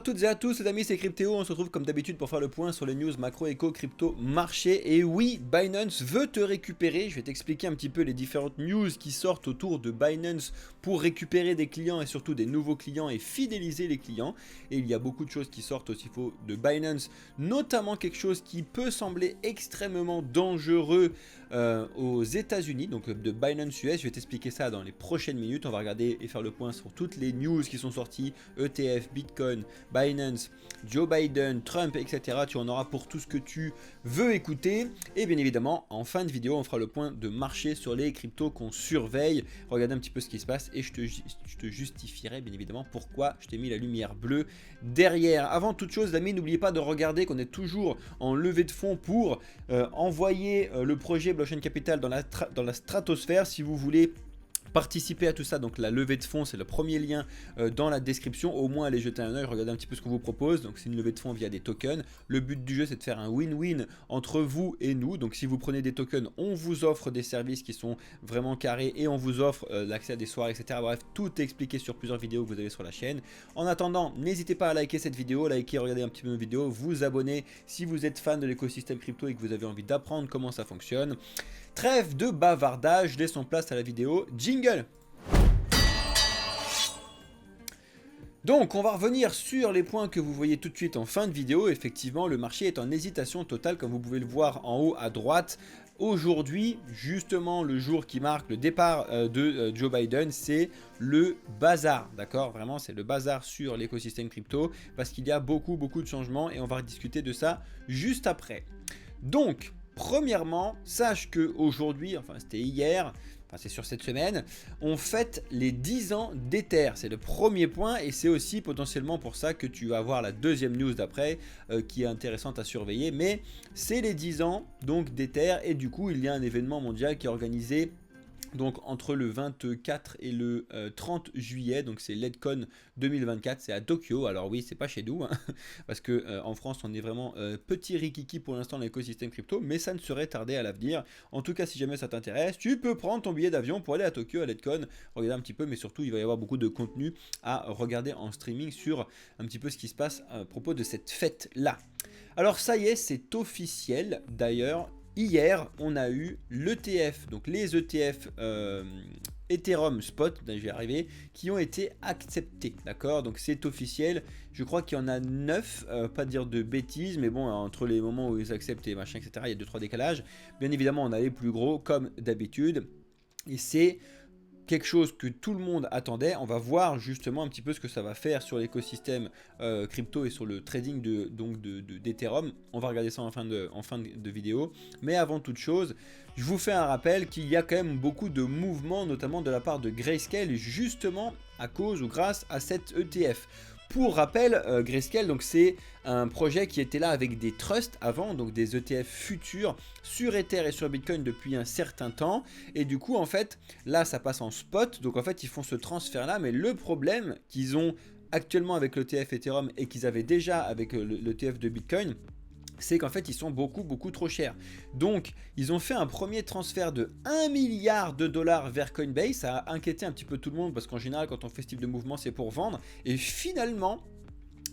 Toutes et à tous les amis, c'est Cryptéo, on se retrouve comme d'habitude pour faire le point sur les news macro, éco, crypto, marché. Et oui, Binance veut te récupérer, je vais t'expliquer un petit peu les différentes news qui sortent autour de Binance pour récupérer des clients et surtout des nouveaux clients et fidéliser les clients. Et il y a beaucoup de choses qui sortent aussi de Binance, notamment quelque chose qui peut sembler extrêmement dangereux aux États-Unis, donc de Binance US. Je vais t'expliquer ça dans les prochaines minutes, on va regarder et faire le point sur toutes les news qui sont sorties, ETF, Bitcoin, Binance, Joe Biden, Trump, etc. Tu en auras pour tout ce que tu veux écouter. Et bien évidemment, en fin de vidéo, on fera le point de marché sur les cryptos qu'on surveille. Regardez un petit peu ce qui se passe et je te justifierai bien évidemment pourquoi je t'ai mis la lumière bleue derrière. Avant toute chose, amis, n'oubliez pas de regarder qu'on est toujours en levée de fonds pour envoyer le projet Blockchain Capital dans la stratosphère. Si vous voulez participer à tout ça, donc la levée de fonds, c'est le premier lien dans la description. Au moins allez jeter un oeil, regardez un petit peu ce qu'on vous propose. Donc c'est une levée de fonds via des tokens. Le but du jeu, c'est de faire un win-win entre vous et nous. Donc si vous prenez des tokens, on vous offre des services qui sont vraiment carrés et on vous offre l'accès à des soirées, etc. Bref, tout est expliqué sur plusieurs vidéos que vous avez sur la chaîne. En attendant, n'hésitez pas à liker cette vidéo, liker, regarder un petit peu nos vidéos, vous abonner si vous êtes fan de l'écosystème crypto et que vous avez envie d'apprendre comment ça fonctionne. Trêve de bavardage, laissons place à la vidéo. Jingle! Donc on va revenir sur les points que vous voyez tout de suite en fin de vidéo. Effectivement, le marché est en hésitation totale comme vous pouvez le voir en haut à droite. Aujourd'hui, justement le jour qui marque le départ de Joe Biden, c'est le bazar, d'accord? Vraiment, c'est le bazar sur l'écosystème crypto parce qu'il y a beaucoup de changements et on va discuter de ça juste après. Donc, premièrement, sache que aujourd'hui, enfin c'était hier, enfin c'est sur cette semaine, on fête les 10 ans d'Ether. C'est le premier point et c'est aussi potentiellement pour ça que tu vas avoir la deuxième news d'après qui est intéressante à surveiller. Mais c'est les 10 ans donc d'Ether et du coup il y a un événement mondial qui est organisé donc entre le 24 et le 30 juillet, donc c'est LEDCon 2024, c'est à Tokyo. Alors oui, c'est pas chez nous, hein, parce que en France on est vraiment petit rikiki pour l'instant dans l'écosystème crypto, mais ça ne serait tardé à l'avenir. En tout cas, si jamais ça t'intéresse, tu peux prendre ton billet d'avion pour aller à Tokyo à LEDCon, regarder un petit peu, mais surtout il va y avoir beaucoup de contenu à regarder en streaming sur un petit peu ce qui se passe à propos de cette fête là. Alors ça y est, c'est officiel d'ailleurs. Hier, on a eu l'ETF, donc les ETF Ethereum Spot, j'y vais arriver, qui ont été acceptés, d'accord? Donc c'est officiel, je crois qu'il y en a 9, pas dire de bêtises, mais bon, entre les moments où ils acceptent et machin, etc., il y a 2-3 décalages. Bien évidemment, on a les plus gros, comme d'habitude, et c'est quelque chose que tout le monde attendait. On va voir justement un petit peu ce que ça va faire sur l'écosystème crypto et sur le trading d'Ethereum. On va regarder ça en fin de vidéo. Mais avant toute chose, je vous fais un rappel qu'il y a quand même beaucoup de mouvements, notamment de la part de Grayscale, justement à cause ou grâce à cet ETF. Pour rappel, Grayscale, donc c'est un projet qui était là avec des trusts avant, donc des ETF futurs sur Ether et sur Bitcoin depuis un certain temps. Et du coup, en fait, là, ça passe en spot. Donc en fait, ils font ce transfert-là. Mais le problème qu'ils ont actuellement avec l'ETF Ethereum et qu'ils avaient déjà avec l'ETF de Bitcoin, c'est qu'en fait ils sont beaucoup trop chers. Donc ils ont fait un premier transfert de 1 milliard de dollars vers Coinbase. Ça a inquiété un petit peu tout le monde parce qu'en général quand on fait ce type de mouvement c'est pour vendre. Et finalement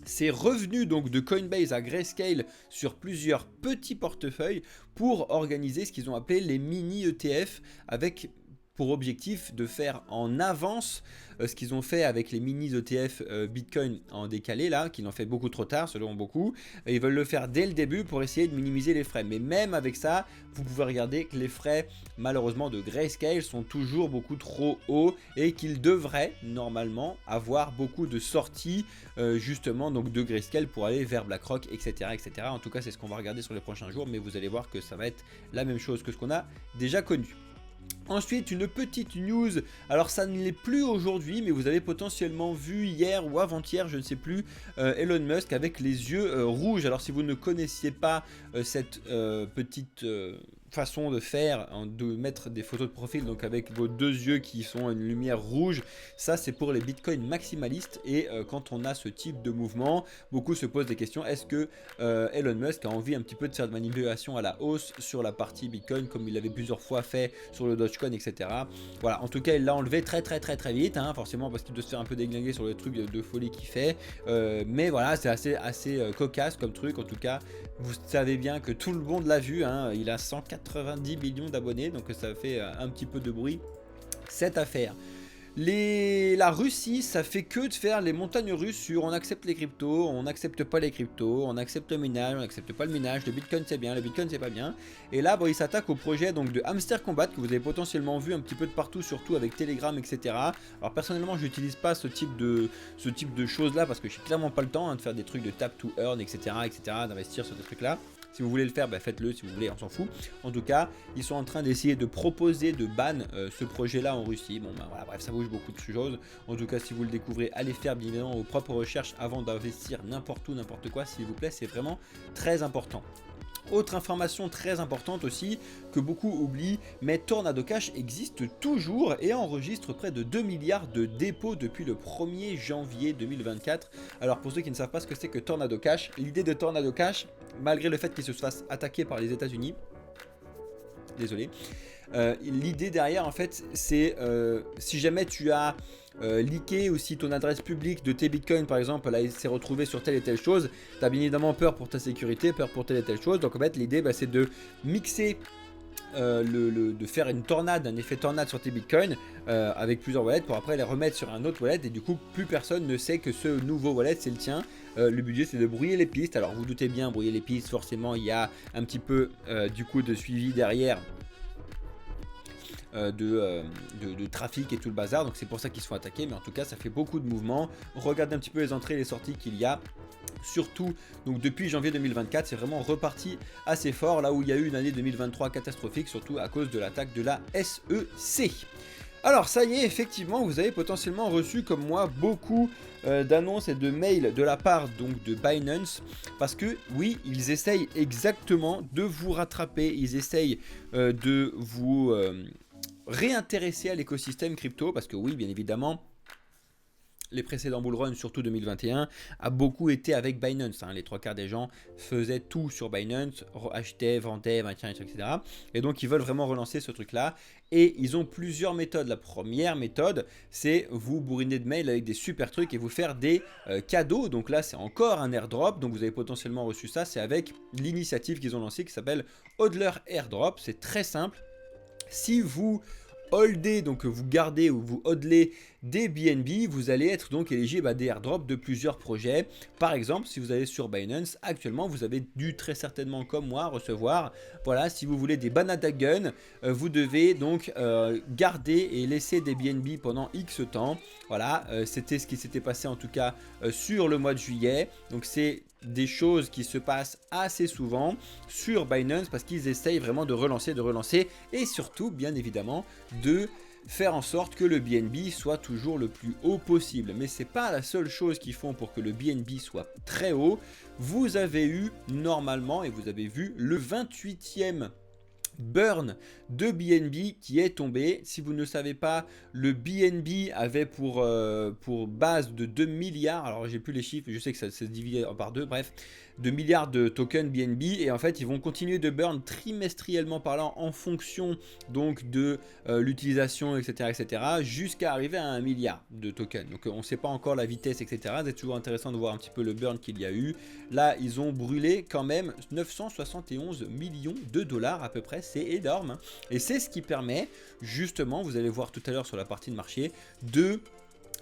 c'est revenu donc de Coinbase à Grayscale sur plusieurs petits portefeuilles pour organiser ce qu'ils ont appelé les mini ETF avec pour objectif de faire en avance ce qu'ils ont fait avec les mini ETF Bitcoin en décalé là, qu'ils l'ont fait beaucoup trop tard selon beaucoup. Ils veulent le faire dès le début pour essayer de minimiser les frais. Mais même avec ça, vous pouvez regarder que les frais malheureusement de Grayscale sont toujours beaucoup trop hauts et qu'ils devraient normalement avoir beaucoup de sorties justement donc de Grayscale pour aller vers BlackRock, etc. etc. En tout cas, c'est ce qu'on va regarder sur les prochains jours, mais vous allez voir que ça va être la même chose que ce qu'on a déjà connu. Ensuite, une petite news, alors ça ne l'est plus aujourd'hui, mais vous avez potentiellement vu hier ou avant-hier, je ne sais plus, Elon Musk avec les yeux rouges. Alors si vous ne connaissiez pas cette petite façon de faire, de mettre des photos de profil, donc avec vos deux yeux qui sont une lumière rouge, ça c'est pour les bitcoins maximalistes. Et quand on a ce type de mouvement, beaucoup se posent des questions. Est-ce que Elon Musk a envie un petit peu de faire de manipulation à la hausse sur la partie bitcoin, comme il avait plusieurs fois fait sur le Dogecoin, etc. Voilà, en tout cas il l'a enlevé très vite, hein, forcément parce qu'il doit se faire un peu déglinguer sur le truc de folie qu'il fait, mais voilà, c'est assez cocasse comme truc. En tout cas, vous savez bien que tout le monde l'a vu, hein, il a 190 millions d'abonnés, donc ça fait un petit peu de bruit cette affaire. La Russie, ça fait que de faire les montagnes russes sur on accepte les cryptos, on n'accepte pas les cryptos, on accepte le minage, on n'accepte pas le minage, le bitcoin c'est bien, le bitcoin c'est pas bien. Et là, bon, ils s'attaquent au projet donc, de Hamster Combat que vous avez potentiellement vu un petit peu de partout, surtout avec Telegram, etc. Alors personnellement, je n'utilise pas ce type de choses là parce que j'ai clairement pas le temps, hein, de faire des trucs de tap to earn, etc., d'investir sur des trucs là. Si vous voulez le faire, bah faites-le. Si vous voulez, on s'en fout. En tout cas, ils sont en train d'essayer de proposer de ban ce projet-là en Russie. Bon, bah voilà, bref, ça bouge beaucoup de choses. En tout cas, si vous le découvrez, allez faire bien évidemment vos propres recherches avant d'investir n'importe où, n'importe quoi, s'il vous plaît. C'est vraiment très important. Autre information très importante aussi, que beaucoup oublient, mais Tornado Cash existe toujours et enregistre près de 2 milliards de dépôts depuis le 1er janvier 2024. Alors pour ceux qui ne savent pas ce que c'est que Tornado Cash, l'idée de Tornado Cash, malgré le fait qu'il se fasse attaquer par les États-Unis, désolé, l'idée derrière en fait c'est si jamais tu as leaké ou si ton adresse publique de tes bitcoins par exemple là s'est retrouvée sur telle et telle chose, tu as bien évidemment peur pour ta sécurité, peur pour telle et telle chose. Donc en fait l'idée c'est de mixer de faire une tornade, un effet tornade sur tes bitcoins avec plusieurs wallets pour après les remettre sur un autre wallet, et du coup plus personne ne sait que ce nouveau wallet c'est le tien. Le budget c'est de brouiller les pistes. Alors vous doutez bien, brouiller les pistes, forcément il y a un petit peu du coup de suivi derrière, de trafic et tout le bazar, donc c'est pour ça qu'ils se font attaquer. Mais en tout cas ça fait beaucoup de mouvements. Regardez un petit peu les entrées et les sorties qu'il y a. Surtout donc depuis janvier 2024, c'est vraiment reparti assez fort, là où il y a eu une année 2023 catastrophique, surtout à cause de l'attaque de la SEC. Alors ça y est, effectivement, vous avez potentiellement reçu comme moi beaucoup d'annonces et de mails de la part donc de Binance, parce que oui, ils essayent exactement de vous rattraper, ils essayent de vous réintéresser à l'écosystème crypto, parce que oui, bien évidemment, les précédents bull run, surtout 2021, a beaucoup été avec Binance, hein. Les trois quarts des gens faisaient tout sur Binance, achetaient, vendaient, etc. Et donc ils veulent vraiment relancer ce truc là. Et ils ont plusieurs méthodes. La première méthode, c'est vous bourriner de mails avec des super trucs et vous faire des cadeaux. Donc là c'est encore un airdrop, donc vous avez potentiellement reçu ça. C'est avec l'initiative qu'ils ont lancée qui s'appelle Hodler Airdrop. C'est très simple. Si vous holdez, donc vous gardez ou vous hodlez des BNB, vous allez être donc éligible à des airdrops de plusieurs projets. Par exemple, si vous allez sur Binance, actuellement vous avez dû très certainement comme moi recevoir, voilà, si vous voulez des Banana Gun, vous devez donc garder et laisser des BNB pendant X temps. Voilà, c'était ce qui s'était passé en tout cas sur le mois de juillet. Donc c'est des choses qui se passent assez souvent sur Binance parce qu'ils essayent vraiment de relancer et surtout bien évidemment de faire en sorte que le BNB soit toujours le plus haut possible. Mais c'est pas la seule chose qu'ils font pour que le BNB soit très haut. Vous avez eu normalement, et vous avez vu, le 28e burn de BNB qui est tombé. Si vous ne savez pas, le BNB avait pour base de 2 milliards, alors j'ai plus les chiffres, je sais que ça se divise par deux, bref, 2 milliards de tokens BNB, et en fait ils vont continuer de burn trimestriellement parlant en fonction donc de l'utilisation, etc., jusqu'à arriver à 1 milliard de tokens. Donc on ne sait pas encore la vitesse, etc. C'est toujours intéressant de voir un petit peu le burn qu'il y a eu. Là ils ont brûlé quand même 971 millions de dollars à peu près, c'est énorme, hein. Et c'est ce qui permet justement, vous allez voir tout à l'heure sur la partie de marché, de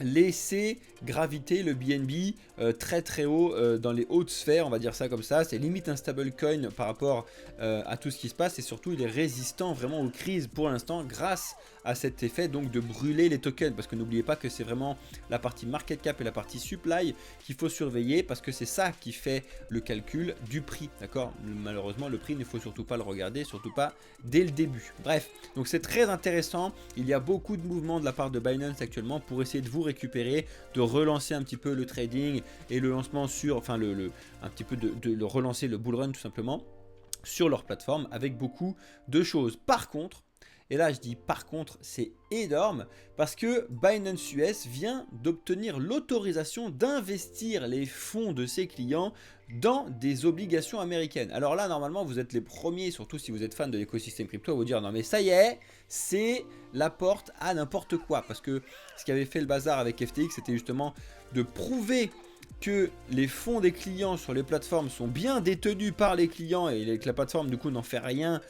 laisser graviter le BNB très haut dans les hautes sphères, on va dire ça comme ça. C'est limite un stablecoin par rapport à tout ce qui se passe, et surtout il est résistant vraiment aux crises pour l'instant grâce à cet effet donc de brûler les tokens, parce que n'oubliez pas que c'est vraiment la partie market cap et la partie supply qu'il faut surveiller, parce que c'est ça qui fait le calcul du prix, d'accord. Malheureusement le prix, il ne faut surtout pas le regarder, surtout pas dès le début. Bref, donc c'est très intéressant, il y a beaucoup de mouvements de la part de Binance actuellement pour essayer de vous récupérer, de relancer un petit peu le trading et le lancement sur, enfin un petit peu de le relancer, le bull run tout simplement. sur leur plateforme avec beaucoup de choses. Par contre, et là je dis par contre, c'est énorme parce que Binance US vient d'obtenir l'autorisation d'investir les fonds de ses clients dans des obligations américaines. Alors là, normalement, vous êtes les premiers, surtout si vous êtes fan de l'écosystème crypto, à vous dire non mais ça y est, c'est la porte à n'importe quoi. Parce que ce qui avait fait le bazar avec FTX, c'était justement de prouver que les fonds des clients sur les plateformes sont bien détenus par les clients et que la plateforme du coup n'en fait rien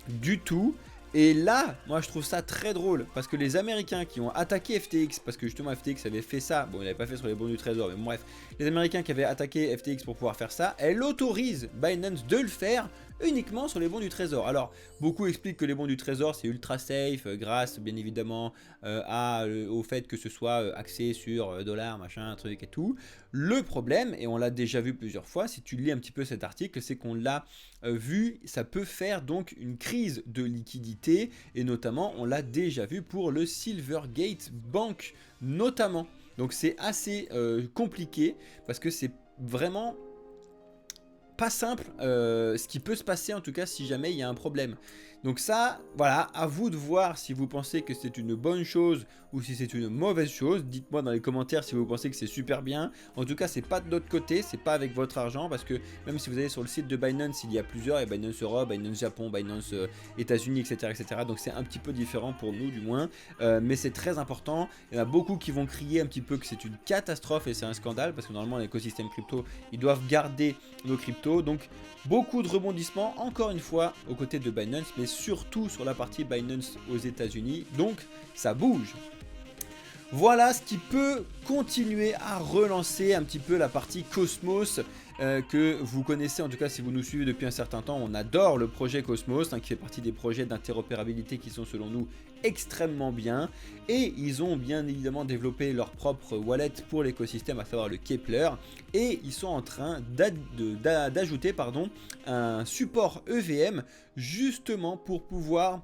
du tout. Et là, moi je trouve ça très drôle parce que les Américains qui ont attaqué FTX, parce que justement FTX avait fait ça, bon il n'avait pas fait sur les bons du trésor, mais bon, bref, les Américains qui avaient attaqué FTX pour pouvoir faire ça, elle autorise Binance de le faire uniquement sur les bons du trésor. Alors, beaucoup expliquent que les bons du trésor c'est ultra safe, grâce bien évidemment au fait que ce soit axé sur dollars, machin, truc et tout. Le problème, et on l'a déjà vu plusieurs fois, si tu lis un petit peu cet article, c'est qu'on l'a vu, ça peut faire donc une crise de liquidité, et notamment on l'a déjà vu pour le Silvergate Bank notamment. Donc c'est assez compliqué parce que c'est vraiment pas simple ce qui peut se passer en tout cas si jamais il y a un problème. Donc ça, voilà, à vous de voir si vous pensez que c'est une bonne chose ou si c'est une mauvaise chose. Dites-moi dans les commentaires si vous pensez que c'est super bien. En tout cas, c'est pas de notre côté, c'est pas avec votre argent parce que même si vous allez sur le site de Binance, il y a plusieurs, et Binance Europe, Binance Japon, Binance États-Unis, etc., etc. Donc c'est un petit peu différent pour nous du moins, mais c'est très important. Il y en a beaucoup qui vont crier un petit peu que c'est une catastrophe et c'est un scandale parce que normalement l'écosystème crypto, ils doivent garder nos cryptos. Donc beaucoup de rebondissements encore une fois aux côtés de Binance, mais surtout sur la partie Binance aux États-Unis. Donc ça bouge. Voilà ce qui peut continuer à relancer un petit peu la partie Cosmos que vous connaissez, en tout cas si vous nous suivez depuis un certain temps. On adore le projet Cosmos qui fait partie des projets d'interopérabilité qui sont selon nous extrêmement bien, et ils ont bien évidemment développé leur propre wallet pour l'écosystème, à savoir le Kepler, et ils sont en train d'ajouter un support EVM justement pour pouvoir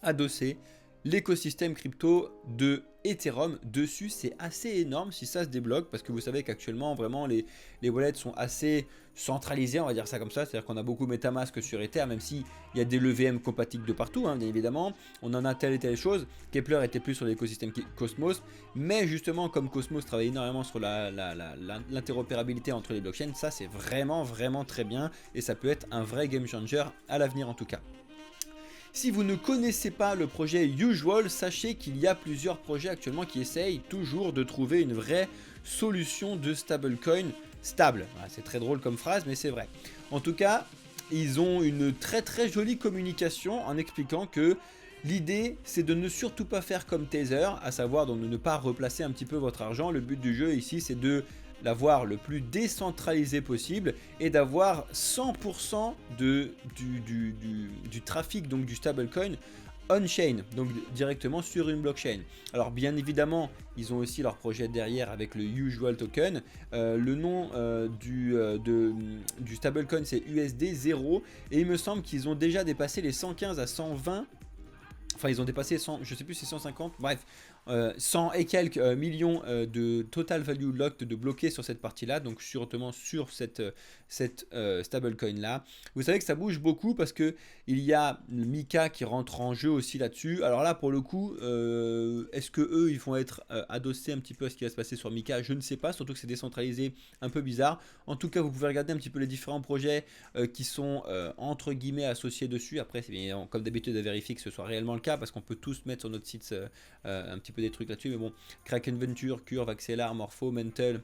adosser l'écosystème crypto de Ethereum dessus. C'est assez énorme si ça se débloque parce que vous savez qu'actuellement vraiment les wallets sont assez centralisés, on va dire ça comme ça, c'est à dire qu'on a beaucoup Metamask sur Ether, même si il y a des l'EVM compatibles de partout, hein, bien évidemment on en a telle et telle chose. Kepler était plus sur l'écosystème Cosmos, mais justement comme Cosmos travaille énormément sur l'interopérabilité entre les blockchains, ça c'est vraiment très bien et ça peut être un vrai game changer à l'avenir en tout cas. Si vous ne connaissez pas le projet Usual, sachez qu'il y a plusieurs projets actuellement qui essayent toujours de trouver une vraie solution de stablecoin stable. Voilà, c'est très drôle comme phrase, mais c'est vrai. En tout cas, ils ont une très jolie communication en expliquant que l'idée, c'est de ne surtout pas faire comme Tether, à savoir de ne pas replacer un petit peu votre argent. Le but du jeu ici, c'est de l'avoir le plus décentralisé possible et d'avoir 100% du trafic, donc du stablecoin on-chain, donc directement sur une blockchain. Alors bien évidemment, ils ont aussi leur projet derrière avec le Usual Token. Le nom du stablecoin c'est USD0 et il me semble qu'ils ont déjà dépassé les 115 à 120. Enfin, ils ont dépassé 100, je sais plus si c'est 150, bref, 100 et quelques millions de total value locked de bloqués sur cette partie-là, donc sûrement sur cette stablecoin là. Vous savez que ça bouge beaucoup parce que il y a Mika qui rentre en jeu aussi là-dessus. Alors là, pour le coup, est-ce que eux, ils vont être adossés un petit peu à ce qui va se passer sur Mika? Je ne sais pas, surtout que c'est décentralisé, un peu bizarre. En tout cas, vous pouvez regarder un petit peu les différents projets qui sont entre guillemets associés dessus. Après, c'est bien comme d'habitude à vérifier que ce soit réellement le cas parce qu'on peut tous mettre sur notre site un petit peu des trucs là-dessus. Mais bon, Kraken Venture, Curve, Axelar, Morpho, Mental,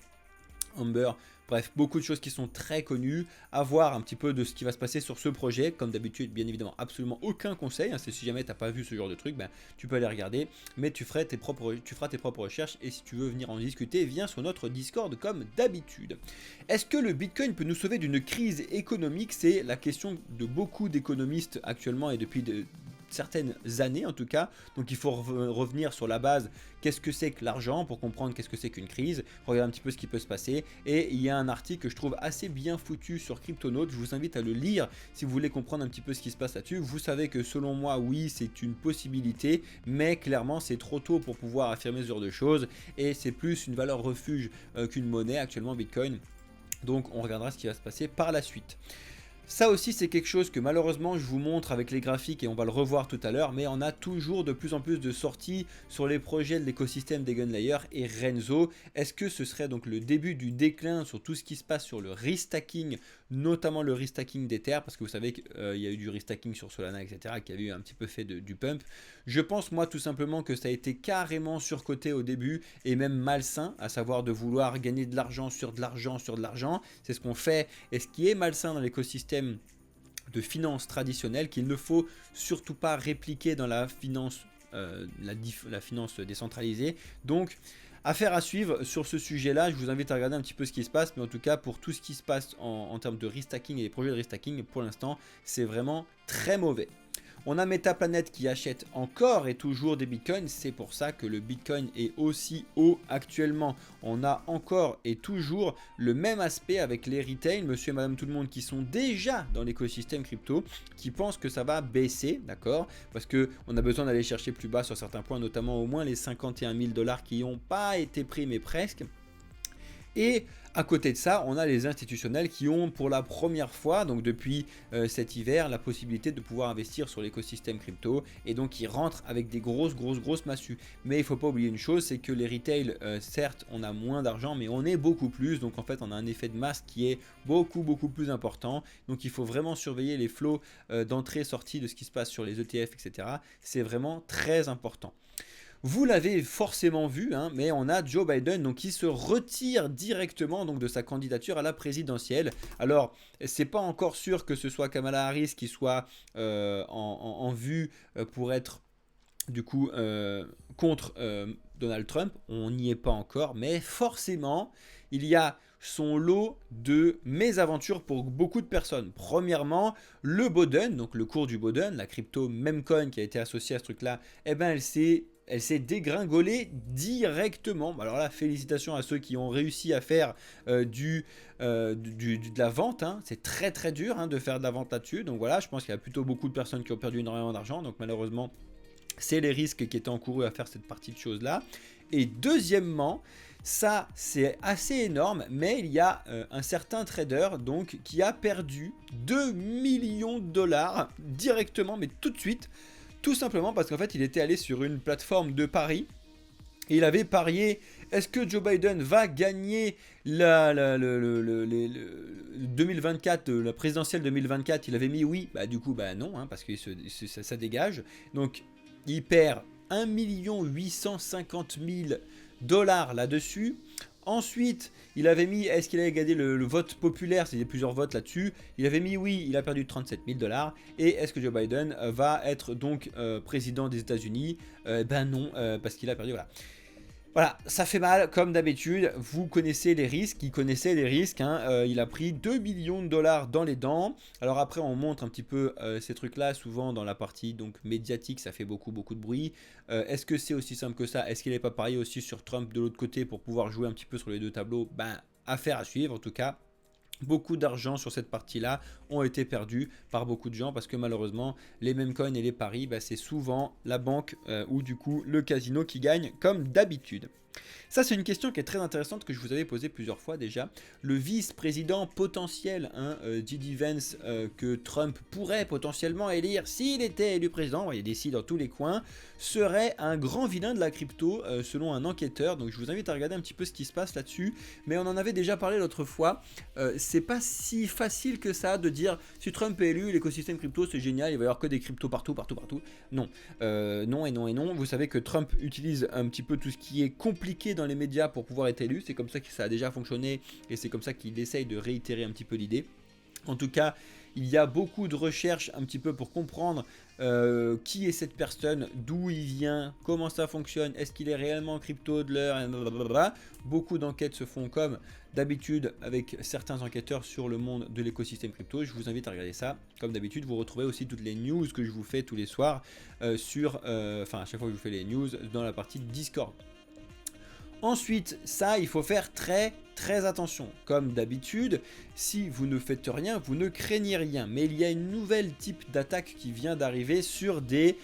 Amber, bref, beaucoup de choses qui sont très connues. À voir un petit peu de ce qui va se passer sur ce projet. Comme d'habitude, bien évidemment, absolument aucun conseil. Hein, c'est si jamais tu n'as pas vu ce genre de truc, ben, tu peux aller regarder. Mais tu feras tes propres recherches. Et si tu veux venir en discuter, viens sur notre Discord comme d'habitude. Est-ce que le Bitcoin peut nous sauver d'une crise économique? C'est la question de beaucoup d'économistes actuellement et depuis certaines années en tout cas. Donc il faut revenir sur la base, qu'est-ce que c'est que l'argent pour comprendre qu'est-ce que c'est qu'une crise, regarder un petit peu ce qui peut se passer. Et il y a un article que je trouve assez bien foutu sur Cryptonautes, je vous invite à le lire si vous voulez comprendre un petit peu ce qui se passe là-dessus. Vous savez que selon moi, oui, c'est une possibilité, mais clairement c'est trop tôt pour pouvoir affirmer ce genre de choses et c'est plus une valeur refuge qu'une monnaie actuellement Bitcoin. Donc on regardera ce qui va se passer par la suite. Ça aussi c'est quelque chose que malheureusement je vous montre avec les graphiques et on va le revoir tout à l'heure, mais on a toujours de plus en plus de sorties sur les projets de l'écosystème des Gunlayers et Renzo. Est-ce que ce serait donc le début du déclin sur tout ce qui se passe sur le restacking, notamment le restacking des terres, parce que vous savez qu'il y a eu du restacking sur Solana, etc., qui avait eu un petit peu fait du pump. Je pense moi tout simplement que ça a été carrément surcoté au début et même malsain, à savoir de vouloir gagner de l'argent sur de l'argent sur de l'argent. C'est ce qu'on fait et ce qui est malsain dans l'écosystème de finance traditionnelle qu'il ne faut surtout pas répliquer dans la finance, la finance décentralisée. Donc affaire à suivre sur ce sujet là, je vous invite à regarder un petit peu ce qui se passe, mais en tout cas pour tout ce qui se passe en termes de restacking et des projets de restacking, pour l'instant c'est vraiment très mauvais. On a Metaplanet qui achète encore et toujours des bitcoins, c'est pour ça que le bitcoin est aussi haut actuellement. On a encore et toujours le même aspect avec les retail, monsieur et madame tout le monde qui sont déjà dans l'écosystème crypto, qui pensent que ça va baisser, d'accord, parce qu'on a besoin d'aller chercher plus bas sur certains points, notamment au moins les 51 000 $ qui n'ont pas été pris mais presque. Et à côté de ça, on a les institutionnels qui ont pour la première fois, donc depuis cet hiver, la possibilité de pouvoir investir sur l'écosystème crypto et donc ils rentrent avec des grosses massues. Mais il ne faut pas oublier une chose, c'est que les retail, certes, on a moins d'argent, mais on est beaucoup plus. Donc en fait, on a un effet de masse qui est beaucoup plus important. Donc il faut vraiment surveiller les flots d'entrée-sortie de ce qui se passe sur les ETF, etc. C'est vraiment très important. Vous l'avez forcément vu, hein, mais on a Joe Biden donc, qui se retire directement donc, de sa candidature à la présidentielle. Alors, c'est pas encore sûr que ce soit Kamala Harris qui soit en vue pour être du coup contre Donald Trump. On n'y est pas encore, mais forcément, il y a son lot de mésaventures pour beaucoup de personnes. Premièrement, le Boden, donc le cours du Boden, la crypto Memcoin qui a été associée à ce truc-là, eh ben elle s'est dégringolée directement. Alors là, félicitations à ceux qui ont réussi à faire de la vente. Hein. C'est très dur hein, de faire de la vente là-dessus. Donc voilà, je pense qu'il y a plutôt beaucoup de personnes qui ont perdu énormément d'argent. Donc malheureusement, c'est les risques qui étaient encourus à faire cette partie de choses-là. Et deuxièmement, ça c'est assez énorme, mais il y a un certain trader donc, qui a perdu 2 millions de $ directement, mais tout de suite. Tout simplement parce qu'en fait, il était allé sur une plateforme de paris et il avait parié, est-ce que Joe Biden va gagner la 2024, la présidentielle 2024? Il avait mis oui, bah du coup, bah non, hein, parce que ça dégage. Donc, il perd 1 850 000 $ là-dessus. Ensuite, il avait mis, est-ce qu'il avait gagné le vote populaire? C'était plusieurs votes là-dessus. Il avait mis oui, il a perdu 37 000 $. Et est-ce que Joe Biden va être donc président des États-Unis? Ben non, parce qu'il a perdu, voilà. Voilà, ça fait mal, comme d'habitude, vous connaissez les risques, il connaissait les risques, hein, il a pris 2 millions de $ dans les dents. Alors après, on montre un petit peu ces trucs-là, souvent dans la partie donc, médiatique, ça fait beaucoup de bruit. Est-ce que c'est aussi simple que ça? Est-ce qu'il n'est pas parié aussi sur Trump de l'autre côté pour pouvoir jouer un petit peu sur les deux tableaux? Ben, affaire à suivre en tout cas. Beaucoup d'argent sur cette partie-là ont été perdus par beaucoup de gens parce que malheureusement, les mêmes coins et les paris, bah, c'est souvent la banque ou du coup le casino qui gagne comme d'habitude. Ça, c'est une question qui est très intéressante que je vous avais posée plusieurs fois déjà. Le vice-président potentiel, hein, J.D. Vance, que Trump pourrait potentiellement élire s'il était élu président, il y a des si dans tous les coins, serait un grand vilain de la crypto selon un enquêteur. Donc je vous invite à regarder un petit peu ce qui se passe là-dessus. Mais on en avait déjà parlé l'autre fois. C'est pas si facile que ça de dire si Trump est élu, l'écosystème crypto c'est génial, il va y avoir que des cryptos partout. Non, non et non et non. Vous savez que Trump utilise un petit peu tout ce qui est compliqué dans les médias pour pouvoir être élu. C'est comme ça que ça a déjà fonctionné et c'est comme ça qu'il essaye de réitérer un petit peu l'idée. En tout cas, il y a beaucoup de recherches un petit peu pour comprendre qui est cette personne, d'où il vient, comment ça fonctionne, est-ce qu'il est réellement crypto-hodler, beaucoup d'enquêtes se font comme d'habitude avec certains enquêteurs sur le monde de l'écosystème crypto. Je vous invite à regarder ça. Comme d'habitude, vous retrouvez aussi toutes les news que je vous fais tous les soirs à chaque fois que je vous fais les news dans la partie Discord. Ensuite, ça, il faut faire très attention. Comme d'habitude, si vous ne faites rien, vous ne craignez rien. Mais il y a une nouvelle type d'attaque qui vient d'arriver sur des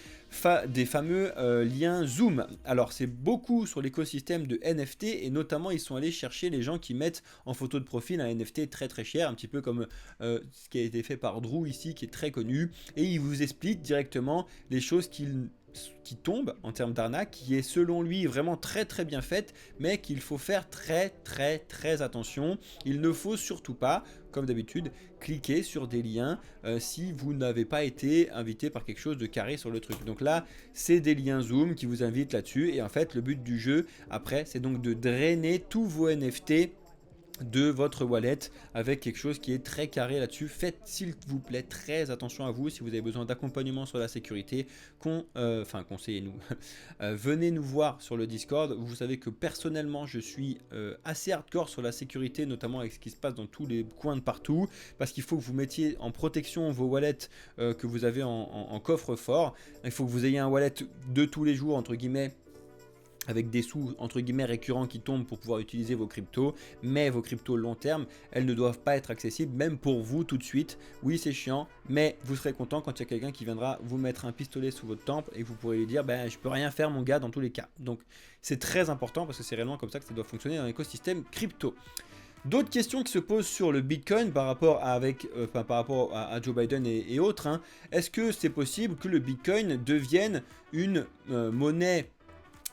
des fameux liens Zoom. Alors c'est beaucoup sur l'écosystème de NFT et notamment ils sont allés chercher les gens qui mettent en photo de profil un NFT très très cher, un petit peu comme ce qui a été fait par Drew ici qui est très connu, et il vous explique directement les choses qui tombe en termes d'arnaque, qui est selon lui vraiment très très bien faite, mais qu'il faut faire très très très attention. Il ne faut surtout pas, comme d'habitude, cliquer sur des liens si vous n'avez pas été invité par quelque chose de carré sur le truc. Donc là, c'est des liens Zoom qui vous invitent là-dessus, et en fait, le but du jeu, après, c'est donc de drainer tous vos NFT de votre wallet avec quelque chose qui est très carré là-dessus. Faites s'il vous plaît très attention à vous. Si vous avez besoin d'accompagnement sur la sécurité, conseillez-nous. Venez nous voir sur le Discord. Vous savez que personnellement je suis assez hardcore sur la sécurité, notamment avec ce qui se passe dans tous les coins de partout, parce qu'il faut que vous mettiez en protection vos wallets que vous avez en coffre-fort. Il faut que vous ayez un wallet de tous les jours entre guillemets, avec des sous entre guillemets récurrents qui tombent pour pouvoir utiliser vos cryptos, mais vos cryptos long terme, elles ne doivent pas être accessibles même pour vous tout de suite. Oui, c'est chiant, mais vous serez content quand il y a quelqu'un qui viendra vous mettre un pistolet sous votre tempe et vous pourrez lui dire je peux rien faire mon gars dans tous les cas. Donc c'est très important parce que c'est réellement comme ça que ça doit fonctionner dans l'écosystème crypto. D'autres questions qui se posent sur le Bitcoin par rapport à Joe Biden et autres, hein. Est-ce que c'est possible que le Bitcoin devienne une monnaie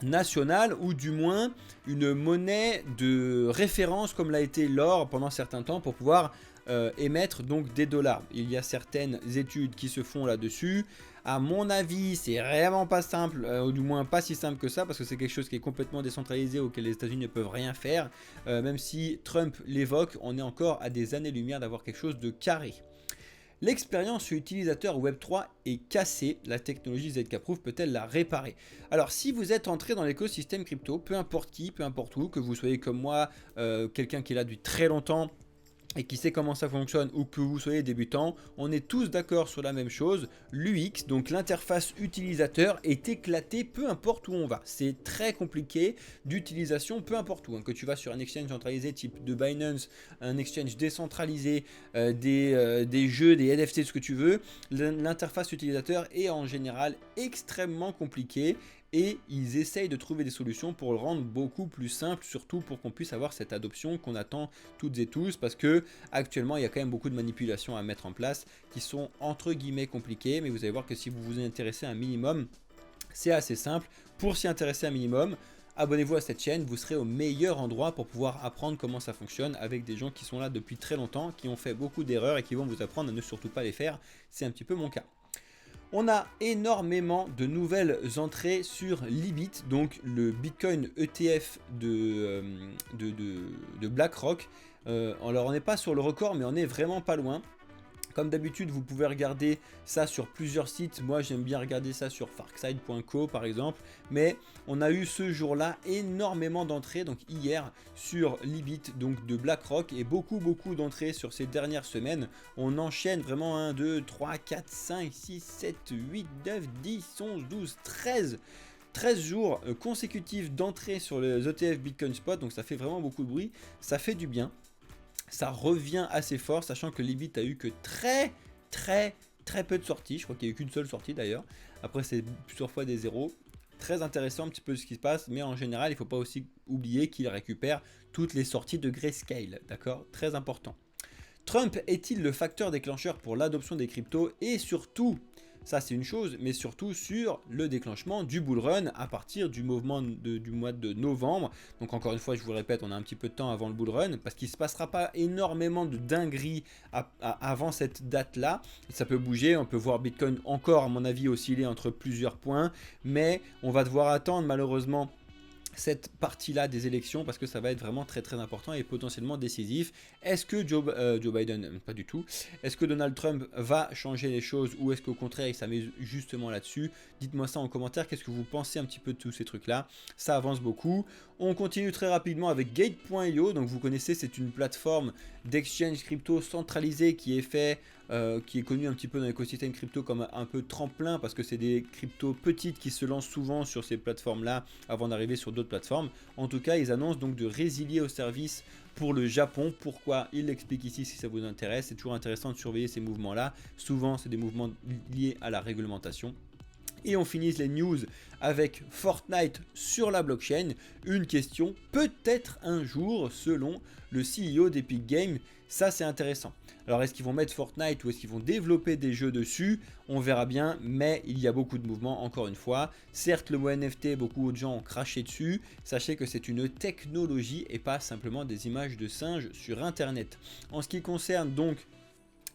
nationale, ou du moins une monnaie de référence comme l'a été l'or pendant certains temps pour pouvoir émettre donc des dollars? Il y a certaines études qui se font là-dessus. À mon avis, c'est vraiment pas simple, ou du moins pas si simple que ça, parce que c'est quelque chose qui est complètement décentralisé auquel les États-Unis ne peuvent rien faire. Même si Trump l'évoque, on est encore à des années-lumière d'avoir quelque chose de carré. L'expérience utilisateur Web3 est cassée, la technologie ZK-Proof peut-elle la réparer? Alors si vous êtes entré dans l'écosystème crypto, peu importe qui, peu importe où, que vous soyez comme moi, quelqu'un qui est là depuis très longtemps et qui sait comment ça fonctionne, ou que vous soyez débutant, on est tous d'accord sur la même chose. L'UX, donc l'interface utilisateur, est éclatée peu importe où on va. C'est très compliqué d'utilisation peu importe où, hein. Que tu vas sur un exchange centralisé type de Binance, un exchange décentralisé, des jeux, des NFT, ce que tu veux, l'interface utilisateur est en général extrêmement compliquée. Et ils essayent de trouver des solutions pour le rendre beaucoup plus simple, surtout pour qu'on puisse avoir cette adoption qu'on attend toutes et tous, parce que actuellement il y a quand même beaucoup de manipulations à mettre en place qui sont entre guillemets compliquées, mais vous allez voir que si vous vous intéressez un minimum, c'est assez simple. Pour s'y intéresser un minimum, abonnez-vous à cette chaîne, vous serez au meilleur endroit pour pouvoir apprendre comment ça fonctionne avec des gens qui sont là depuis très longtemps, qui ont fait beaucoup d'erreurs et qui vont vous apprendre à ne surtout pas les faire. C'est un petit peu mon cas. On a énormément de nouvelles entrées sur Libit, donc le Bitcoin ETF de BlackRock. Alors on n'est pas sur le record, mais on est vraiment pas loin. Comme d'habitude, vous pouvez regarder ça sur plusieurs sites. Moi, j'aime bien regarder ça sur farkside.co par exemple. Mais on a eu ce jour-là énormément d'entrées, donc hier, sur Libit, donc de BlackRock, et beaucoup d'entrées sur ces dernières semaines. On enchaîne vraiment 1, 2, 3, 4, 5, 6, 7, 8, 9, 10, 11, 12, 13 jours consécutifs d'entrée sur les ETF Bitcoin Spot. Donc ça fait vraiment beaucoup de bruit. Ça fait du bien. Ça revient assez fort, sachant que Libit a eu que très peu de sorties. Je crois qu'il n'y a eu qu'une seule sortie d'ailleurs. Après, c'est plusieurs fois des zéros. Très intéressant un petit peu ce qui se passe, mais en général, il ne faut pas aussi oublier qu'il récupère toutes les sorties de Grayscale. D'accord? Très important. Trump est-il le facteur déclencheur pour l'adoption des cryptos, et surtout, ça c'est une chose, mais surtout sur le déclenchement du bull run à partir du mouvement du mois de novembre. Donc encore une fois, je vous le répète, on a un petit peu de temps avant le bull run, parce qu'il ne se passera pas énormément de dingueries avant cette date-là. Ça peut bouger, on peut voir Bitcoin encore, à mon avis, osciller entre plusieurs points, mais on va devoir attendre malheureusement cette partie-là des élections, parce que ça va être vraiment très important et potentiellement décisif. Est-ce que Joe Biden, pas du tout, est-ce que Donald Trump va changer les choses, ou est-ce qu'au contraire il s'amuse justement là-dessus? Dites-moi ça en commentaire, qu'est-ce que vous pensez un petit peu de tous ces trucs-là? Ça avance beaucoup. On continue très rapidement avec Gate.io, donc vous connaissez, c'est une plateforme d'exchange crypto centralisée qui est connue un petit peu dans l'écosystème crypto comme un peu tremplin, parce que c'est des cryptos petites qui se lancent souvent sur ces plateformes-là avant d'arriver sur d'autres plateformes. En tout cas, ils annoncent donc de résilier au service pour le Japon. Pourquoi? Il l'explique ici si ça vous intéresse. C'est toujours intéressant de surveiller ces mouvements-là. Souvent, c'est des mouvements liés à la réglementation. Et on finit les news avec Fortnite sur la blockchain. Une question, peut-être un jour, selon le CEO d'Epic Games. Ça, c'est intéressant. Alors, est-ce qu'ils vont mettre Fortnite ou est-ce qu'ils vont développer des jeux dessus? On verra bien, mais il y a beaucoup de mouvements, encore une fois. Certes, le mot NFT, beaucoup de gens ont craché dessus. Sachez que c'est une technologie et pas simplement des images de singes sur Internet. En ce qui concerne donc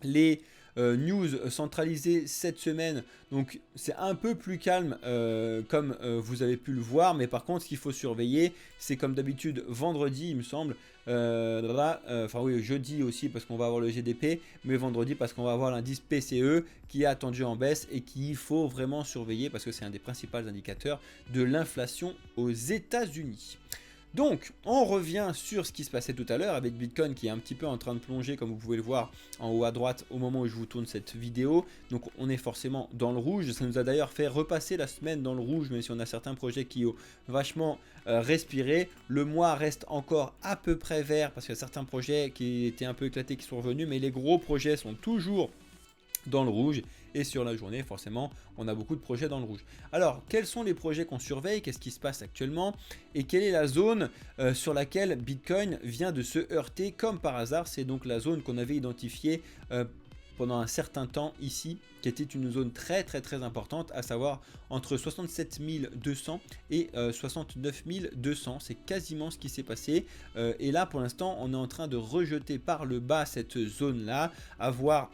les news centralisées cette semaine, donc c'est un peu plus calme comme vous avez pu le voir, mais par contre ce qu'il faut surveiller, c'est comme d'habitude vendredi il me semble, enfin oui jeudi aussi parce qu'on va avoir le GDP, mais vendredi parce qu'on va avoir l'indice PCE qui est attendu en baisse et qu'il faut vraiment surveiller parce que c'est un des principaux indicateurs de l'inflation aux États-Unis. Donc, on revient sur ce qui se passait tout à l'heure avec Bitcoin qui est un petit peu en train de plonger, comme vous pouvez le voir en haut à droite au moment où je vous tourne cette vidéo. Donc, on est forcément dans le rouge. Ça nous a d'ailleurs fait repasser la semaine dans le rouge, même si on a certains projets qui ont vachement respiré. Le mois reste encore à peu près vert parce qu'il y a certains projets qui étaient un peu éclatés qui sont revenus, mais les gros projets sont toujours dans le rouge et sur la journée forcément on a beaucoup de projets dans le rouge. Alors quels sont les projets qu'on surveille, qu'est-ce qui se passe actuellement et quelle est la zone sur laquelle Bitcoin vient de se heurter comme par hasard? C'est donc la zone qu'on avait identifiée pendant un certain temps ici, qui était une zone très importante, à savoir entre 67 200 et 69 200. C'est quasiment ce qui s'est passé. Et là pour l'instant on est en train de rejeter par le bas cette zone là, à voir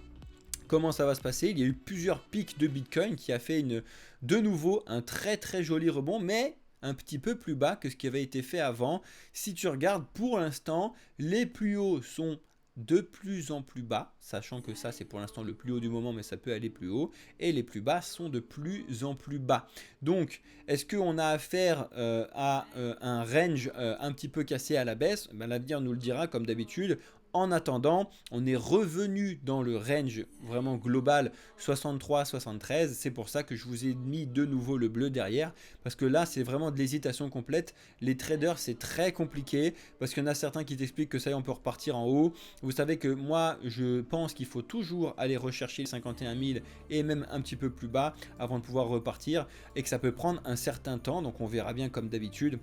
comment ça va se passer. Il y a eu plusieurs pics de Bitcoin qui a fait de nouveau un très joli rebond, mais un petit peu plus bas que ce qui avait été fait avant. Si tu regardes pour l'instant, les plus hauts sont de plus en plus bas, sachant que ça c'est pour l'instant le plus haut du moment, mais ça peut aller plus haut, et les plus bas sont de plus en plus bas. Donc est-ce qu'on a affaire à un range un petit peu cassé à la baisse? L'avenir nous le dira comme d'habitude. En attendant, on est revenu dans le range vraiment global 63-73. C'est pour ça que je vous ai mis de nouveau le bleu derrière. Parce que là, c'est vraiment de l'hésitation complète. Les traders, c'est très compliqué. Parce qu'il y en a certains qui t'expliquent que ça y est, on peut repartir en haut. Vous savez que moi, je pense qu'il faut toujours aller rechercher les 51 000 et même un petit peu plus bas avant de pouvoir repartir. Et que ça peut prendre un certain temps. Donc on verra bien comme d'habitude.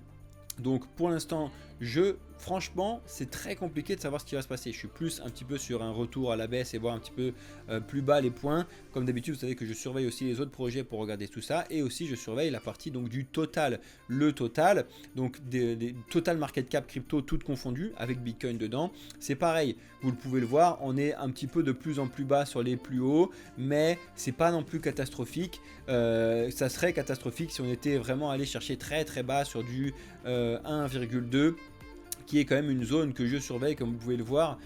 Donc pour l'instant, franchement, c'est très compliqué de savoir ce qui va se passer. Je suis plus un petit peu sur un retour à la baisse et voir un petit peu plus bas les points. Comme d'habitude, vous savez que je surveille aussi les autres projets pour regarder tout ça. Et aussi, je surveille la partie donc du total. Le total, donc des total market cap crypto toutes confondues avec Bitcoin dedans. C'est pareil, vous pouvez le voir, on est un petit peu de plus en plus bas sur les plus hauts. Mais c'est pas non plus catastrophique. Ça serait catastrophique si on était vraiment allé chercher très bas sur du 1,2, qui est quand même une zone que je surveille comme vous pouvez le voir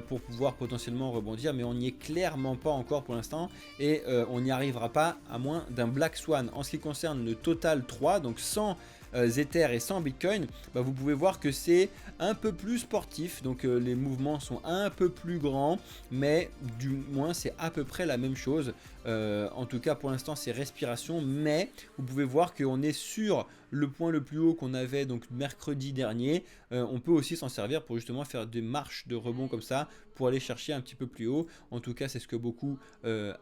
pour pouvoir potentiellement rebondir, mais on n'y est clairement pas encore pour l'instant et on n'y arrivera pas à moins d'un Black Swan. En ce qui concerne le total 3, donc 100 Ether et 100 Bitcoin, vous pouvez voir que c'est un peu plus sportif, donc les mouvements sont un peu plus grands, mais du moins c'est à peu près la même chose. En tout cas pour l'instant c'est respiration, mais vous pouvez voir qu'on est sur le point le plus haut qu'on avait donc mercredi dernier. On peut aussi s'en servir pour justement faire des marches de rebond comme ça pour aller chercher un petit peu plus haut. En tout cas c'est ce que beaucoup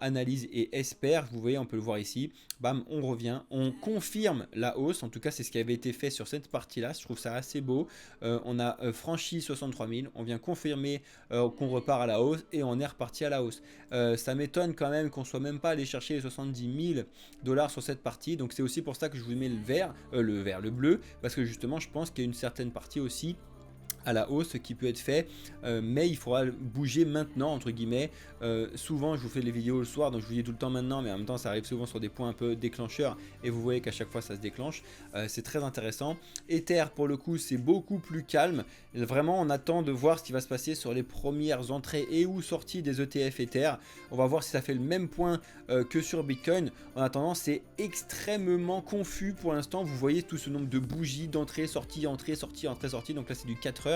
analysent et espèrent. Vous voyez, on peut le voir ici, bam, on revient, on confirme la hausse. En tout cas c'est ce qui avait été fait sur cette partie là, je trouve ça assez beau. On a franchi 63 000, on vient confirmer qu'on repart à la hausse et on est reparti à la hausse. Ça m'étonne quand même qu'on soit même pas allé chercher les 70 000 $ sur cette partie, donc c'est aussi pour ça que je vous mets le bleu, parce que justement je pense qu'il y a une certaine partie aussi à la hausse qui peut être fait, mais il faudra bouger maintenant entre guillemets. Souvent je vous fais les vidéos le soir, donc je vous dis tout le temps maintenant, mais en même temps ça arrive souvent sur des points un peu déclencheurs et vous voyez qu'à chaque fois ça se déclenche. C'est très intéressant. Ether pour le coup c'est beaucoup plus calme, vraiment on attend de voir ce qui va se passer sur les premières entrées et ou sorties des ETF Ether. On va voir si ça fait le même point que sur Bitcoin. En attendant c'est extrêmement confus pour l'instant. Vous voyez tout ce nombre de bougies d'entrée sortie, entrée sortie, entrée sortie, donc là c'est du 4 heures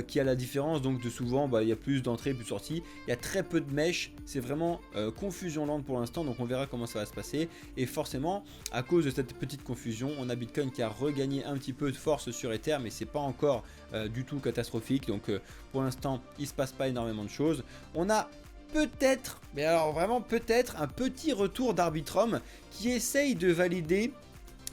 qui a la différence donc de souvent il y a plus d'entrées plus de sorties, il y a très peu de mèches, c'est vraiment confusion lente pour l'instant, donc on verra comment ça va se passer. Et forcément à cause de cette petite confusion on a Bitcoin qui a regagné un petit peu de force sur Ether, mais c'est pas encore du tout catastrophique, donc pour l'instant il se passe pas énormément de choses. On a peut-être, mais alors vraiment peut-être, un petit retour d'Arbitrum qui essaye de valider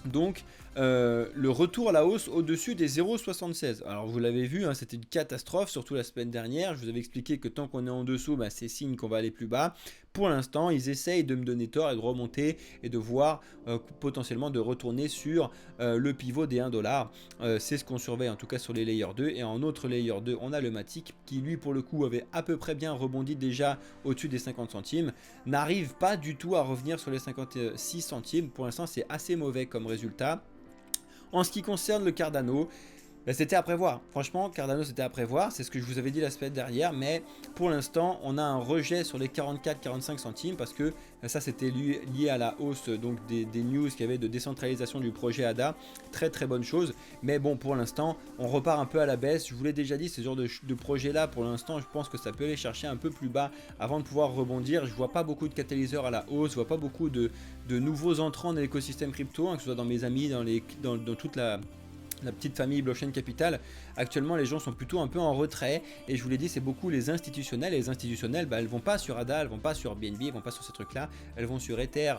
donc le retour à la hausse au-dessus des 0,76. Alors vous l'avez vu, hein, c'était une catastrophe, surtout la semaine dernière. Je vous avais expliqué que tant qu'on est en dessous, bah, c'est signe qu'on va aller plus bas. Pour l'instant, ils essayent de me donner tort et de remonter et de voir potentiellement de retourner sur le pivot des 1$. C'est ce qu'on surveille en tout cas sur les layers 2. Et en autre layer 2, on a le Matic qui lui pour le coup avait à peu près bien rebondi déjà au-dessus des 50 centimes. N'arrive pas du tout à revenir sur les 56 centimes. Pour l'instant, c'est assez mauvais comme résultat. En ce qui concerne le Cardano, bah, c'était à prévoir. Franchement, Cardano, c'était à prévoir. C'est ce que je vous avais dit la semaine dernière. Mais pour l'instant, on a un rejet sur les 44-45 centimes parce que ça, c'était lié à la hausse donc des news qu'il y avait de décentralisation du projet ADA. Très, très bonne chose. Mais bon, pour l'instant, on repart un peu à la baisse. Je vous l'ai déjà dit, ce genre de projet-là, pour l'instant, je pense que ça peut aller chercher un peu plus bas avant de pouvoir rebondir. Je vois pas beaucoup de catalyseurs à la hausse. Je vois pas beaucoup de nouveaux entrants dans l'écosystème crypto, hein, que ce soit dans mes amis, dans toute la petite famille Blockchain Capital. Actuellement, les gens sont plutôt un peu en retrait et je vous l'ai dit, c'est beaucoup les institutionnels. Et les institutionnels, bah, elles vont pas sur ADA, elles vont pas sur BNB, elles vont pas sur ces trucs-là. Elles vont sur Ether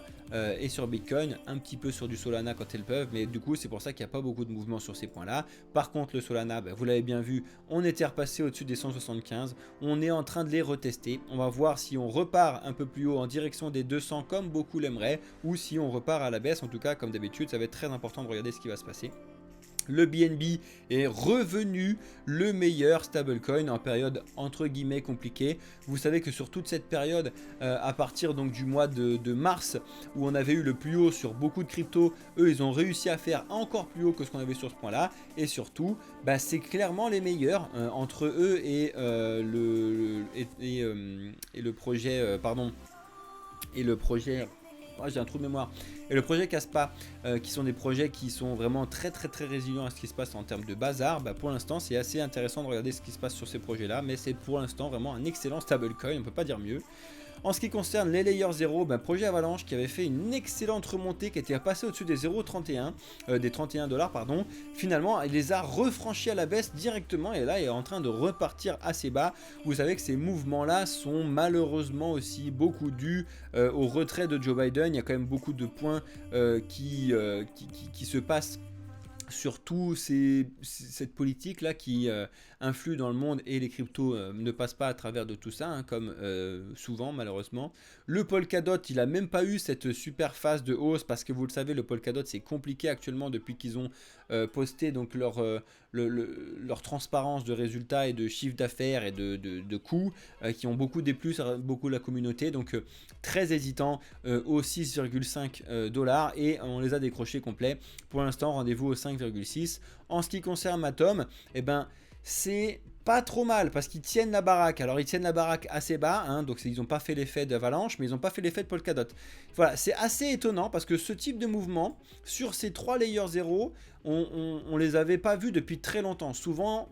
et sur Bitcoin, un petit peu sur du Solana quand elles peuvent. Mais du coup, c'est pour ça qu'il n'y a pas beaucoup de mouvement sur ces points-là. Par contre, le Solana, bah, vous l'avez bien vu, on était repassé au-dessus des 175. On est en train de les retester. On va voir si on repart un peu plus haut en direction des 200 comme beaucoup l'aimeraient ou si on repart à la baisse. En tout cas, comme d'habitude, ça va être très important de regarder ce qui va se passer. Le BNB est revenu le meilleur stablecoin en période entre guillemets compliquée. Vous savez que sur toute cette période, à partir donc du mois de mars, où on avait eu le plus haut sur beaucoup de cryptos, eux ils ont réussi à faire encore plus haut que ce qu'on avait sur ce point là. Et surtout, bah, c'est clairement les meilleurs entre eux et, le projet, j'ai un trou de mémoire. Et le projet Caspa, qui sont des projets qui sont vraiment très résilients à ce qui se passe en termes de bazar, bah pour l'instant c'est assez intéressant de regarder ce qui se passe sur ces projets là, mais c'est pour l'instant vraiment un excellent stablecoin, on peut pas dire mieux. En ce qui concerne les layers 0, bah, projet Avalanche qui avait fait une excellente remontée, qui était passé au-dessus des 0,31, des 31$, pardon. Finalement, il les a refranchis à la baisse directement et là, il est en train de repartir assez bas. Vous savez que ces mouvements-là sont malheureusement aussi beaucoup dus au retrait de Joe Biden. Il y a quand même beaucoup de points qui se passent. Surtout cette politique là qui influe dans le monde et les cryptos ne passent pas à travers de tout ça, hein, comme souvent malheureusement. Le Polkadot, il a même pas eu cette super phase de hausse parce que vous le savez, le Polkadot c'est compliqué actuellement depuis qu'ils ont posté donc leur transparence de résultats et de chiffre d'affaires et de coûts qui ont beaucoup déplu beaucoup la communauté, donc très hésitant aux 6,5$ et on les a décrochés complets. Pour l'instant, rendez-vous au 5,6. En ce qui concerne Atom, eh ben, c'est pas trop mal parce qu'ils tiennent la baraque. Alors ils tiennent la baraque assez bas, hein, donc ils n'ont pas fait l'effet d'Avalanche, mais ils n'ont pas fait l'effet de Polkadot. Voilà, c'est assez étonnant parce que ce type de mouvement sur ces 3 layers 0, on les avait pas vus depuis très longtemps. Souvent,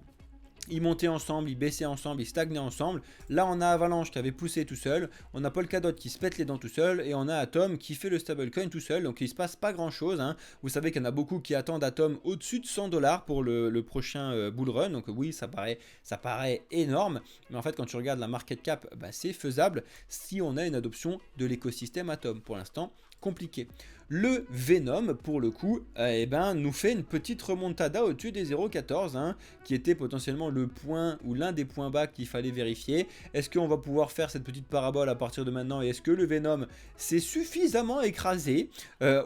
ils montaient ensemble, ils baissaient ensemble, ils stagnaient ensemble. Là, on a Avalanche qui avait poussé tout seul. On a Polkadot qui se pète les dents tout seul. Et on a Atom qui fait le stablecoin tout seul. Donc, il ne se passe pas grand-chose, hein. Vous savez qu'il y en a beaucoup qui attendent Atom au-dessus de 100$ pour le prochain bull run. Donc, oui, ça paraît énorme. Mais en fait, quand tu regardes la market cap, bah, c'est faisable si on a une adoption de l'écosystème Atom. Pour l'instant, compliqué. Le Venom, pour le coup, eh ben, nous fait une petite remontada au-dessus des 0,14, hein, qui était potentiellement le point ou l'un des points bas qu'il fallait vérifier. Est-ce qu'on va pouvoir faire cette petite parabole à partir de maintenant et est-ce que le Venom s'est suffisamment écrasé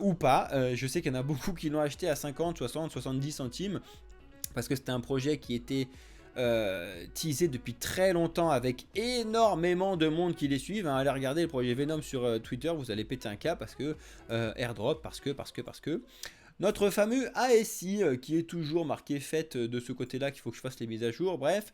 ou pas? Je sais qu'il y en a beaucoup qui l'ont acheté à 50, 60, 70 centimes parce que c'était un projet qui était teasé depuis très longtemps avec énormément de monde qui les suivent, hein. Allez regarder le projet Venom sur Twitter, vous allez péter un câble parce que airdrop, parce que notre fameux ASI qui est toujours marqué fête de ce côté-là, qu'il faut que je fasse les mises à jour. Bref,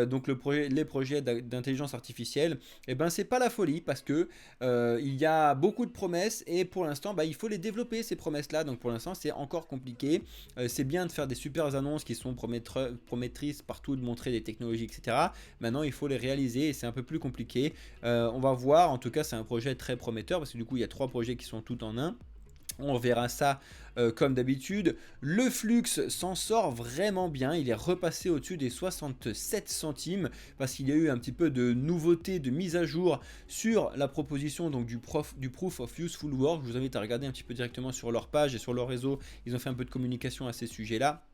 donc les projets d'intelligence artificielle, et ben c'est pas la folie parce que il y a beaucoup de promesses et pour l'instant, bah, il faut les développer ces promesses-là. Donc pour l'instant, c'est encore compliqué. C'est bien de faire des super annonces qui sont promettrices partout, de montrer des technologies, etc. Maintenant, il faut les réaliser et c'est un peu plus compliqué. On va voir. En tout cas, c'est un projet très prometteur parce que du coup, il y a 3 projets qui sont tout en un. On verra ça comme d'habitude. Le flux s'en sort vraiment bien. Il est repassé au-dessus des 67 centimes parce qu'il y a eu un petit peu de nouveauté, de mise à jour sur la proposition donc, du Proof of Useful Work. Je vous invite à regarder un petit peu directement sur leur page et sur leur réseau. Ils ont fait un peu de communication à ces sujets-là.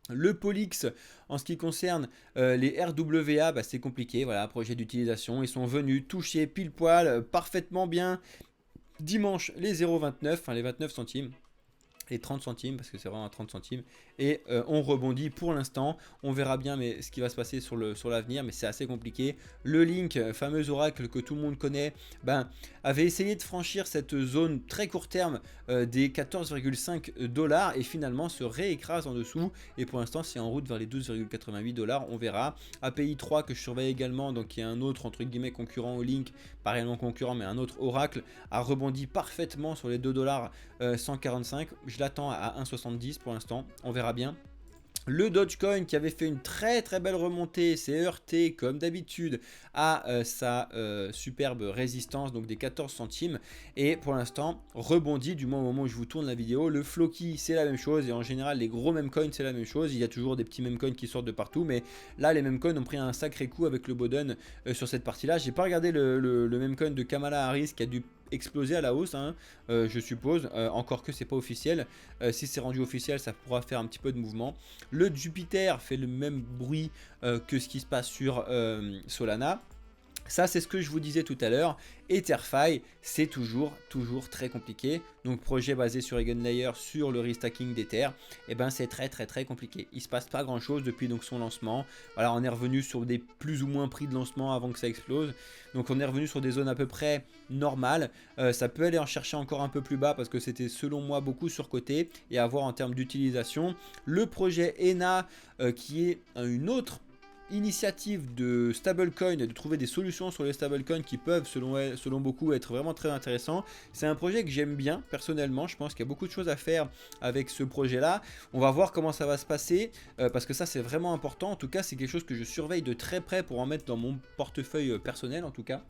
Le Polix, en ce qui concerne les RWA, bah, c'est compliqué. Voilà, projet d'utilisation. Ils sont venus toucher pile poil, parfaitement bien. Dimanche, les 0,29, enfin les 29 centimes. Les 30 centimes, parce que c'est vraiment à 30 centimes. Et on rebondit pour l'instant. On verra bien mais ce qui va se passer sur l'avenir, mais c'est assez compliqué. Le Link, fameux oracle que tout le monde connaît, ben, avait essayé de franchir cette zone très court terme des 14,5 $ et finalement se réécrase en dessous. Et pour l'instant, c'est en route vers les 12,88 $. On verra. API 3 que je surveille également, donc il y a un autre entre guillemets concurrent au Link, pas réellement concurrent, mais un autre oracle, a rebondi parfaitement sur les 2 $ 145. Je l'attends à 1,70 pour l'instant, on verra bien. Le Dogecoin qui avait fait une très belle remontée s'est heurté comme d'habitude à sa superbe résistance donc des 14 centimes et pour l'instant rebondit du moins au moment où je vous tourne la vidéo. Le Floki c'est la même chose et en général les gros memcoins c'est la même chose. Il y a toujours des petits memcoins qui sortent de partout mais là les memcoins ont pris un sacré coup avec le Boden sur cette partie là. J'ai pas regardé le memcoin de Kamala Harris qui a dû exploser à la hausse hein, je suppose, encore que c'est pas officiel. Si c'est rendu officiel ça pourra faire un petit peu de mouvement. Le Jupiter fait le même bruit que ce qui se passe sur Solana. Ça c'est ce que je vous disais tout à l'heure. EtherFi c'est toujours très compliqué. Donc projet basé sur Eigenlayer sur le restacking d'Ether, et ben c'est très compliqué. Il se passe pas grand chose depuis donc son lancement. Voilà, on est revenu sur des plus ou moins prix de lancement avant que ça explose. Donc on est revenu sur des zones à peu près normales. Ça peut aller en chercher encore un peu plus bas parce que c'était selon moi beaucoup surcoté et à voir en termes d'utilisation. Le projet ENA qui est une autre initiative de stablecoin, de trouver des solutions sur les stablecoins qui peuvent selon beaucoup être vraiment très intéressants. C'est un projet que j'aime bien personnellement, je pense qu'il y a beaucoup de choses à faire avec ce projet là. On va voir comment ça va se passer parce que ça c'est vraiment important. En tout cas c'est quelque chose que je surveille de très près pour en mettre dans mon portefeuille personnel en tout cas.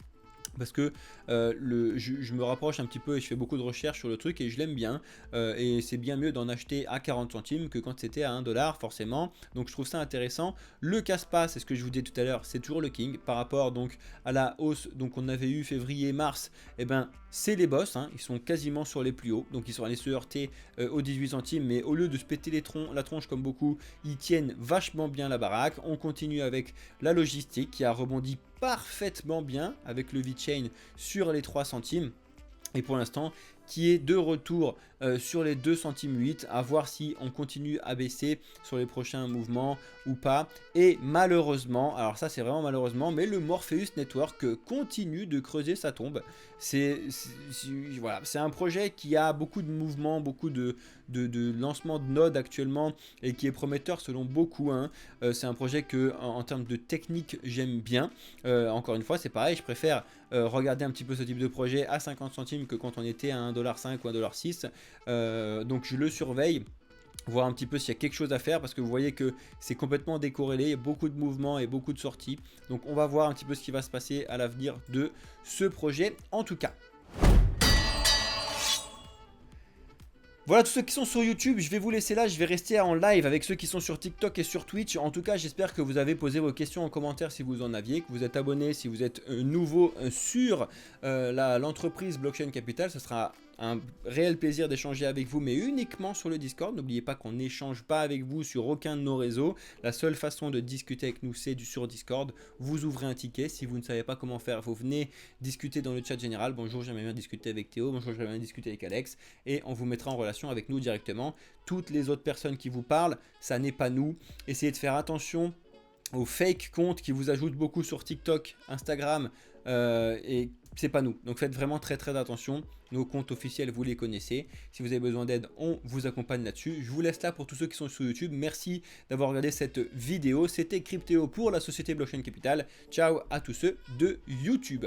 Parce que je me rapproche un petit peu et je fais beaucoup de recherches sur le truc et je l'aime bien et c'est bien mieux d'en acheter à 40 centimes que quand c'était à 1 $ forcément, donc je trouve ça intéressant. Le casse-pas, c'est ce que je vous disais tout à l'heure, c'est toujours le king par rapport donc à la hausse donc on avait eu février-mars, et ben c'est les boss, hein, ils sont quasiment sur les plus hauts, donc ils sont allés se heurter aux 18 centimes, mais au lieu de se péter la tronche comme beaucoup, ils tiennent vachement bien la baraque. On continue avec la logistique qui a rebondi parfaitement bien avec le VeChain sur les 3 centimes et pour l'instant qui est de retour sur les 2 centimes 8, à voir si on continue à baisser sur les prochains mouvements ou pas. Et malheureusement, alors ça c'est vraiment malheureusement, mais le Morpheus Network continue de creuser sa tombe. Voilà, c'est un projet qui a beaucoup de mouvements, beaucoup de lancement de nodes actuellement et qui est prometteur selon beaucoup hein. C'est un projet que en termes de technique j'aime bien. Encore une fois c'est pareil, je préfère regarder un petit peu ce type de projet à 50 centimes que quand on était à 1,5 $ ou 1,6 $. Donc je le surveille, voir un petit peu s'il y a quelque chose à faire parce que vous voyez que c'est complètement décorrélé, il y a beaucoup de mouvements et beaucoup de sorties. Donc on va voir un petit peu ce qui va se passer à l'avenir de ce projet en tout cas. Voilà tous ceux qui sont sur YouTube, je vais vous laisser là, je vais rester en live avec ceux qui sont sur TikTok et sur Twitch. En tout cas, j'espère que vous avez posé vos questions en commentaire si vous en aviez, que vous êtes abonné si vous êtes nouveau sur l'entreprise Blockchain Capital. Ce sera un réel plaisir d'échanger avec vous, mais uniquement sur le Discord. N'oubliez pas qu'on n'échange pas avec vous sur aucun de nos réseaux. La seule façon de discuter avec nous, c'est sur Discord. Vous ouvrez un ticket. Si vous ne savez pas comment faire, vous venez discuter dans le chat général. Bonjour, j'aimerais bien discuter avec Théo. Bonjour, j'aimerais bien discuter avec Alex. Et on vous mettra en relation avec nous directement. Toutes les autres personnes qui vous parlent, ça n'est pas nous. Essayez de faire attention aux fake comptes qui vous ajoutent beaucoup sur TikTok, Instagram et c'est pas nous. Donc faites vraiment très attention. Nos comptes officiels, vous les connaissez. Si vous avez besoin d'aide, on vous accompagne là-dessus. Je vous laisse là pour tous ceux qui sont sur YouTube. Merci d'avoir regardé cette vidéo. C'était Cryptéo pour la société Blockchain Capital. Ciao à tous ceux de YouTube.